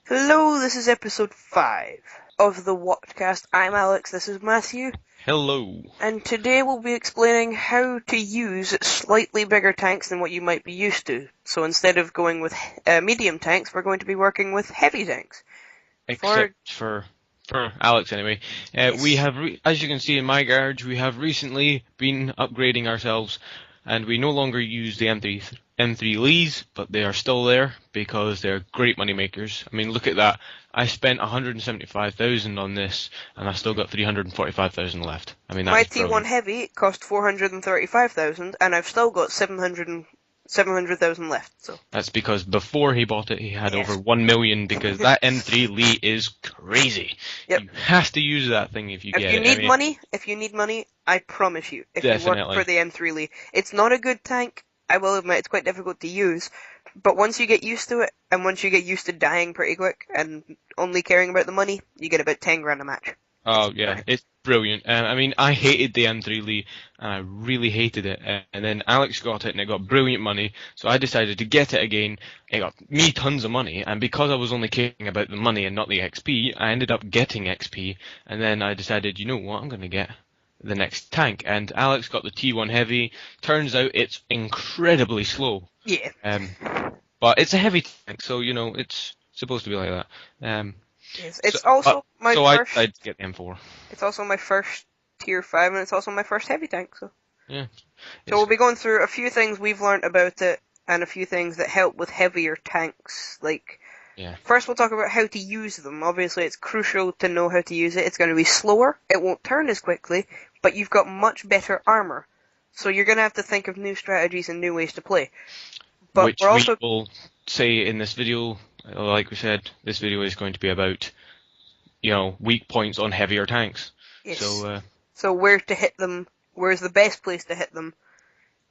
Hello, this is episode 5 of the W.O.Tcast. I'm Alex, this is Matthew. Hello. And today we'll be explaining how to use slightly bigger tanks than what you might be used to. So instead of going with medium tanks, we're going to be working with heavy tanks. Except for Alex, anyway. Yes. We have, as you can see in my garage, we have recently been upgrading ourselves, and we no longer use the M3 Lees, but they are still there because they're great money makers. I mean, look at that. I spent 175,000 on this, and I've still got 345,000 left. I mean, My that's T1 brilliant. Heavy cost 435,000, and I've still got 700,000 left. So That's because before he bought it, he had yes. over 1 million, because that M3 Lee is crazy. Yep. You have to use that thing if you get it. If you need money, I promise you, if Definitely. you work for the M3 Lee, it's not a good tank. I will admit it's quite difficult to use, but once you get used to it, and once you get used to dying pretty quick and only caring about the money, you get about 10 grand a match. Oh yeah, it's brilliant. I mean, I hated the M3 Lee, and I really hated it. And then Alex got it, and it got brilliant money. So I decided to get it again. It got me tons of money, and because I was only caring about the money and not the XP, I ended up getting XP. And then I decided, you know what, I'm going to get the next tank. And Alex got the T1 Heavy. Turns out it's incredibly slow. Yeah. But it's a heavy tank, so you know it's supposed to be like that. Yes. It's also my so first. I decided to get the M4. It's also my first tier 5, and it's also my first heavy tank. So Yeah. we'll be going through a few things we've learned about it, and a few things that help with heavier tanks. First we'll talk about how to use them. Obviously, it's crucial to know how to use it. It's going to be slower. It won't turn as quickly, but you've got much better armor. So you're going to have to think of new strategies and new ways to play. But Which we will say in this video. Like we said, this video is going to be about, you know, weak points on heavier tanks. Yes. So where to hit them? Where's the best place to hit them?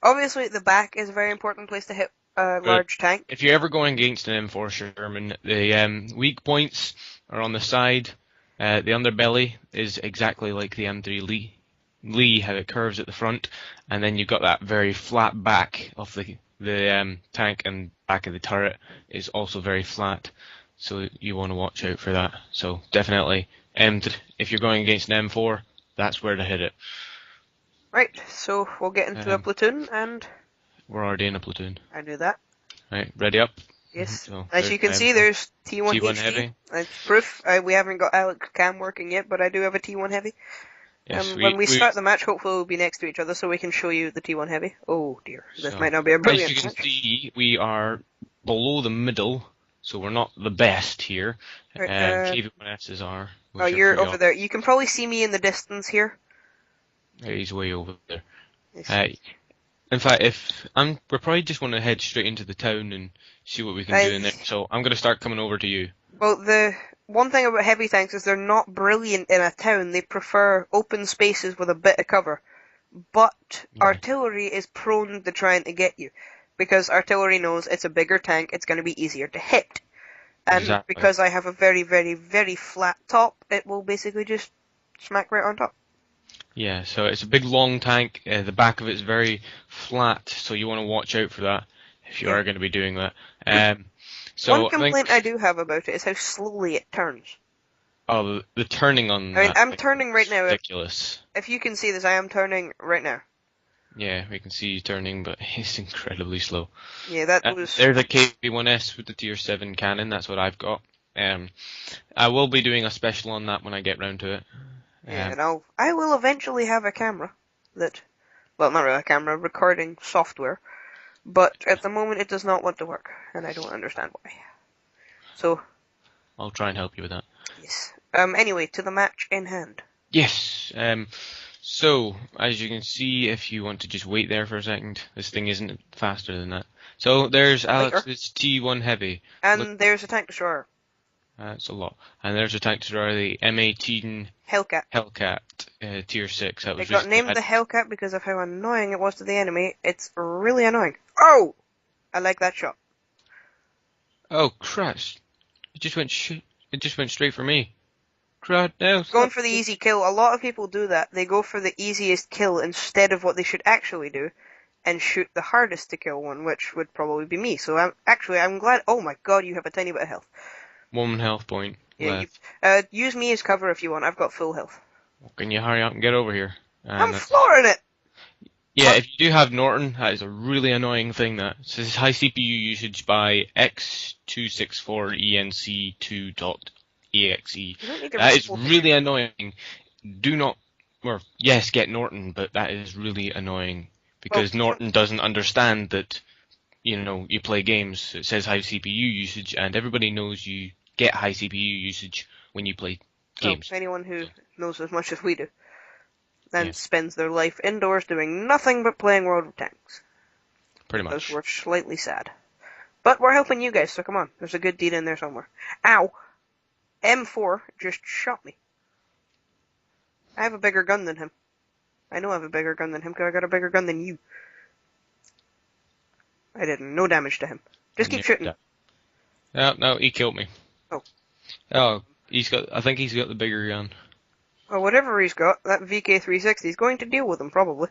Obviously, the back is a very important place to hit a large tank. If you're ever going against an M4 Sherman, the weak points are on the side. The underbelly is exactly like the M3 Lee, how it curves at the front, and then you've got that very flat back of the tank, and back of the turret is also very flat, so you want to watch out for that. So definitely, if you're going against an M4, that's where to hit it. Right, so we'll get into a platoon, and we're already in a platoon. I knew that. Right, ready up. Yes. So as you can see, there's T1 HD. Heavy. That's proof. We haven't got Alex Cam working yet, but I do have a T1 Heavy. Yes, when we start the match, hopefully we'll be next to each other so we can show you the T1 Heavy. Oh dear, this might not be a brilliant match. As you can see, we are below the middle, so we're not the best here. KV1S's are. Oh, you're over there. You can probably see me in the distance here. He's way over there. Yes. In fact, we're probably just want to head straight into the town and see what we can do in there. So I'm going to start coming over to you. Well, the one thing about heavy tanks is they're not brilliant in a town. They prefer open spaces with a bit of cover. But artillery is prone to trying to get you, because artillery knows it's a bigger tank, it's going to be easier to hit. And because I have a very, very, very flat top, it will basically just smack right on top. Yeah, so it's a big long tank. The back of it's very flat, so you want to watch out for that if you are going to be doing that. One complaint I do have about it is how slowly it turns. Oh, the turning on that. I mean, I'm turning right now. Ridiculous. If you can see this, I am turning right now. Yeah, we can see you turning, but it's incredibly slow. Yeah, that was... There's a KV1S with the tier 7 cannon, that's what I've got. I will be doing a special on that when I get round to it. Yeah, and I will eventually have a camera that... Well, not really a camera, recording software. But at the moment it does not want to work, and I don't understand why. So... I'll try and help you with that. Yes. Anyway, to the match in hand. Yes. So, as you can see, if you want to just wait there for a second, this thing isn't faster than that. So, there's Alex's T1 Heavy. And there's a tank destroyer. That's a lot. And there's a tank destroyer, the M18 Hellcat, tier 6. It got named the Hellcat because of how annoying it was to the enemy. It's really annoying. Oh! I like that shot. Oh, Christ. It just went straight for me. Crud, no. Going for the easy kill. A lot of people do that. They go for the easiest kill instead of what they should actually do, and shoot the hardest to kill one, which would probably be me. So I'm glad. Oh my god, you have a tiny bit of health. 1 health point Yeah, left. use me as cover if you want. I've got full health. Can you hurry up and get over here? I'm And flooring it! yeah, if you do have Norton, that is a really annoying thing. That says high CPU usage by x264enc2.exe. You don't need to That is report it. really annoying. Do not, or yes, get Norton, but that is really annoying because Norton doesn't understand that, you play games. It says high CPU usage, and everybody knows you get high CPU usage when you play games. Anyone who knows as much as we do. And Yeah, spends their life indoors doing nothing but playing World of Tanks. pretty Because much. we're slightly sad. But we're helping you guys, so come on. There's a good deed in there somewhere. Ow! M4 just shot me. I have a bigger gun than him. I know I have a bigger gun than him because I got a bigger gun than you. I did no damage to him. Just keep shooting. No, he killed me. Oh. Oh, I think he's got the bigger gun. Well, whatever he's got, that VK360 is going to deal with him, probably.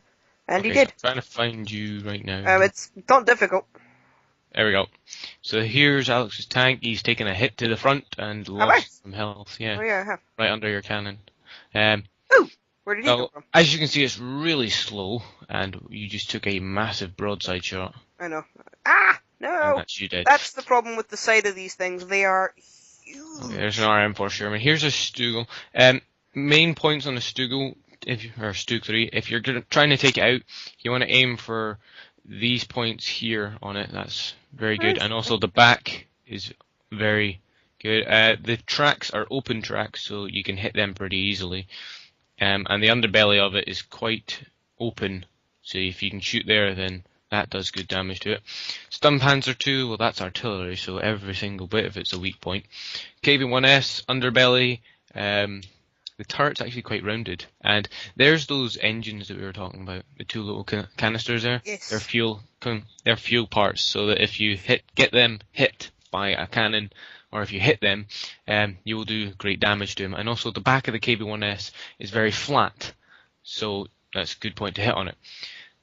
And he Okay, so did. I'm trying to find you right now. It's not difficult. There we go. So here's Alex's tank. He's taken a hit to the front and lost some health. Yeah, Oh yeah, I have. right under your cannon. Ooh! Where did he come from? As you can see, it's really slow, and you just took a massive broadside shot. I know. Ah! And No! that's you dead. That's the problem with the side of these things. They are huge. Okay, there's an RM4 Sherman. Here's a Stugel. Main points on a Stugel, or Stug 3, if you're trying to take it out, you want to aim for these points here on it. That's very good. And also the back is very good. The tracks are open tracks, so you can hit them pretty easily. And the underbelly of it is quite open, so if you can shoot there, then that does good damage to it. Sturmpanzer 2, well, that's artillery, so every single bit of it's a weak point. KV-1S, underbelly, the turret's actually quite rounded. And there's those engines that we were talking about, the two little canisters there. Yes. They're fuel parts, so that if you get them hit by a cannon, or if you hit them, you will do great damage to them. And also the back of the KB-1S is very flat, so that's a good point to hit on it.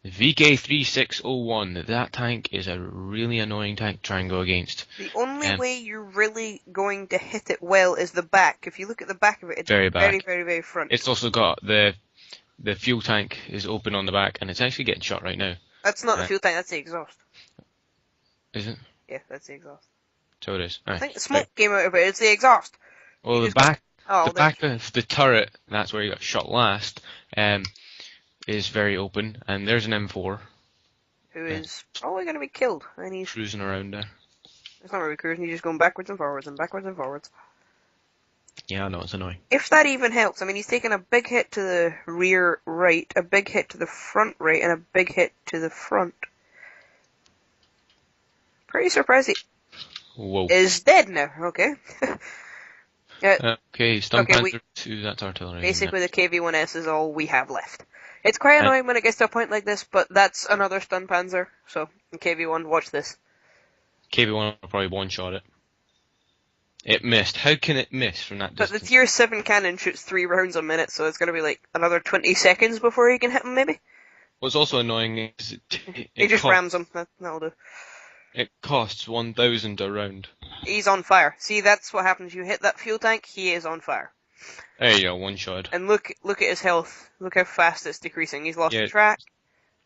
The VK3601, that tank is a really annoying tank to try and go against. The only way you're really going to hit it well is the back. If you look at the back of it, it's very, very front. It's also got the fuel tank is open on the back, and it's actually getting shot right now. That's not the fuel tank, that's the exhaust. Is it? Yeah, that's the exhaust. So it is. I think the smoke came out of it, it's the exhaust. Well, the back of the turret, that's where you got shot last, is very open, and there's an M4. Who is probably going to be killed. And he's cruising around there. It's not really cruising, he's just going backwards and forwards and backwards and forwards. Yeah, I know, it's annoying. If that even helps, I mean, he's taken a big hit to the rear right, a big hit to the front right, and a big hit to the front. Pretty surprised he is dead now, okay. Okay, Sturmpanzer 2, that's artillery. Basically, the KV-1S is all we have left. It's quite annoying when it gets to a point like this, but that's another Sturmpanzer, so KV-1, watch this. KV-1 will probably one-shot it. It missed. How can it miss from that distance? But the Tier 7 cannon shoots 3 rounds a minute, so it's going to be like another 20 seconds before you can hit him, maybe? What's also annoying is he just rams him. That'll do. It costs 1,000 a round. He's on fire. See, that's what happens. You hit that fuel tank, he is on fire. There you go, one shot. And look at his health. Look how fast it's decreasing. He's lost the track.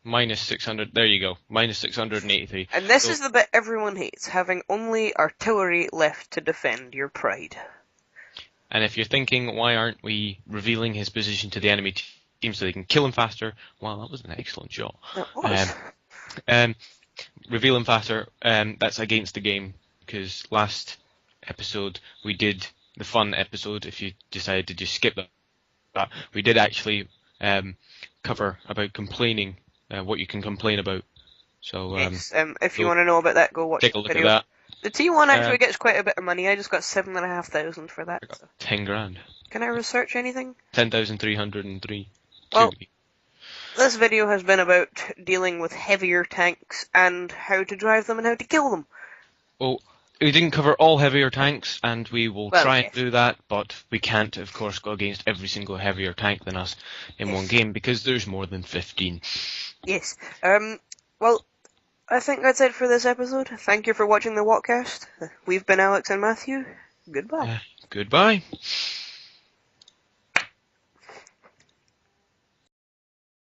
Minus 600. There you go. Minus 683. And this is the bit everyone hates, having only artillery left to defend your pride. And if you're thinking, why aren't we revealing his position to the enemy team so they can kill him faster? Well, that was an excellent shot. It was. Reveal him faster, that's against the game, because last episode we did the fun episode. If you decided to just skip that, we did actually cover about complaining, what you can complain about. So yes, if you want to know about that, go watch take a look the video. at that. The T1 actually gets quite a bit of money. I just got 7,500 for that. I got 10 grand. Can I research anything? 10,303. Well, this video has been about dealing with heavier tanks and how to drive them and how to kill them. Well, we didn't cover all heavier tanks, and we will try and do that, but we can't, of course, go against every single heavier tank than us in one game, because there's more than 15. Yes. Well, I think that's it for this episode. Thank you for watching the W.O.Tcast. We've been Alex and Matthew. Goodbye. Goodbye.